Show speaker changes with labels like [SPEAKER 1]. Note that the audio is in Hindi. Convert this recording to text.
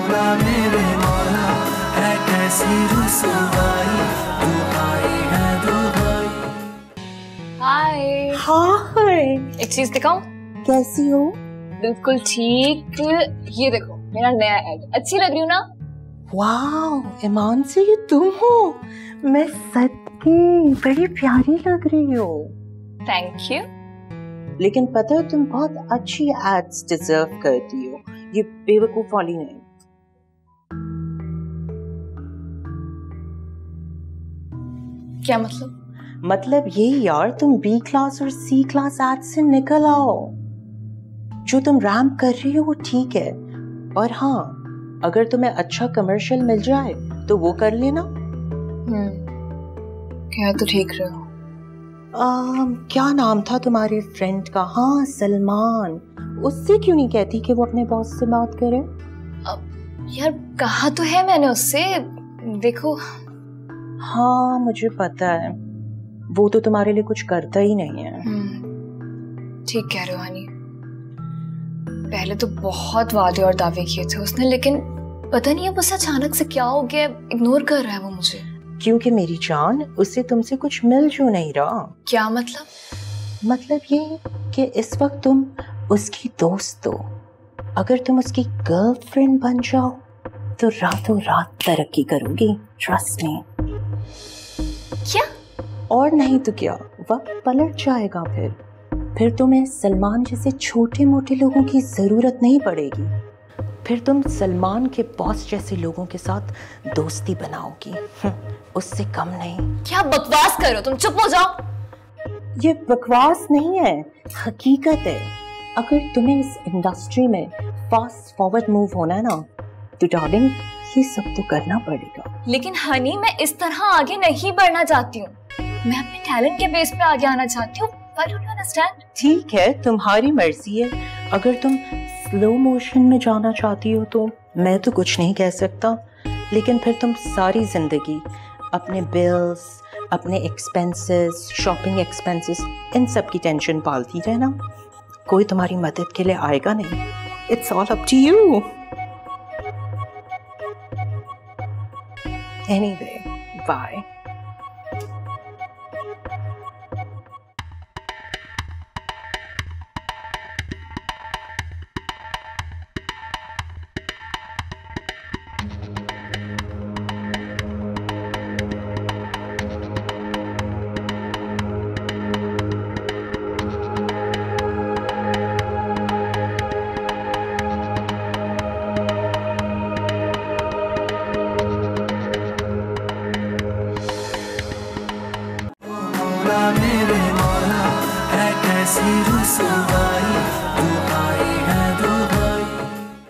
[SPEAKER 1] मेरे मौला है कैसी रुसवाई, तू आए है दुबई।
[SPEAKER 2] हाय
[SPEAKER 3] हाय,
[SPEAKER 2] एक चीज दिखाऊं?
[SPEAKER 3] कैसी हो?
[SPEAKER 2] बिल्कुल ठीक। ये देखो मेरा नया ऐड, अच्छी लग रही हूँ ना?
[SPEAKER 3] वाओ, ईमान से ये तुम हो? मैं सच्ची बड़ी प्यारी लग रही हो।
[SPEAKER 2] Thank you.
[SPEAKER 3] लेकिन पता है तुम बहुत अच्छी एड्स डिजर्व करती हो, ये बेवकूफ वाली नहीं।
[SPEAKER 2] क्या मतलब?
[SPEAKER 3] मतलब ये यार, तुम बी क्लास और सी क्लास एड्स से निकल आओ। जो तुम रैम्प कर रही हो वो ठीक है, और हाँ, अगर तुम्हें अच्छा कमर्शियल मिल जाए तो वो कर लेना।
[SPEAKER 2] क्या तो ठीक रहे हो।
[SPEAKER 3] क्या नाम था तुम्हारे फ्रेंड का? हाँ, सलमान। उससे क्यों नहीं कहती कि वो अपने बॉस से बात करे?
[SPEAKER 2] यार कहा तो है मैंने उससे, देखो।
[SPEAKER 3] हाँ मुझे पता है, वो तो तुम्हारे लिए कुछ करता ही नहीं है।
[SPEAKER 2] ठीक कह रहे हो हनी। पहले तो बहुत वादे और दावे किए थे उसने, लेकिन पता नहीं अब उसे अचानक से क्या हो गया, इग्नोर कर रहा है वो मुझे।
[SPEAKER 3] क्योंकि मेरी जान, उससे तुमसे कुछ मिल जो नहीं रहा।
[SPEAKER 2] क्या मतलब?
[SPEAKER 3] मतलब ये कि इस वक्त तुम उसकी दोस्त हो। अगर तुम उसकी गर्लफ्रेंड बन जाओ तो रातों रात तरक्की करोगी, ट्रस्ट मी।
[SPEAKER 2] क्या?
[SPEAKER 3] और नहीं तो क्या, वक्त पलट जाएगा। फिर तुम्हें सलमान जैसे छोटे मोटे लोगों की जरूरत नहीं पड़ेगी। फिर तुम सलमान के बॉस जैसे लोगों के साथ दोस्ती बनाओगी, उससे कम नहीं।
[SPEAKER 2] क्या बकवास कर रहे हो तुम? चुप हो जाओ।
[SPEAKER 3] ये बकवास नहीं है, हकीकत है। अगर तुम्हें इस इंडस्ट्री में फास्ट फॉरवर्ड मूव होना है ना, तो डार्लिंग ये सब तो करना पड़ेगा।
[SPEAKER 2] लेकिन हनी, मैं इस तरह आगे नहीं बढ़ना चाहती हूँ। मैं अपने टैलेंट के बेस पे आगे आना चाहती हूँ। Why don't you understand?
[SPEAKER 3] ठीक है, तुम्हारी मर्जी है। अगर तुम स्लो मोशन में जाना चाहती हो तो मैं तो कुछ नहीं कह सकता, लेकिन फिर तुम सारी जिंदगी अपने बिल्स, अपने एक्सपेंसेस, शॉपिंग एक्सपेंसेस, इन सब की टेंशन पालती रहना। कोई तुम्हारी मदद के लिए आएगा नहीं। It's all up to you. Anyway, bye.
[SPEAKER 1] मेरे मौला है कैसी रुसवाई।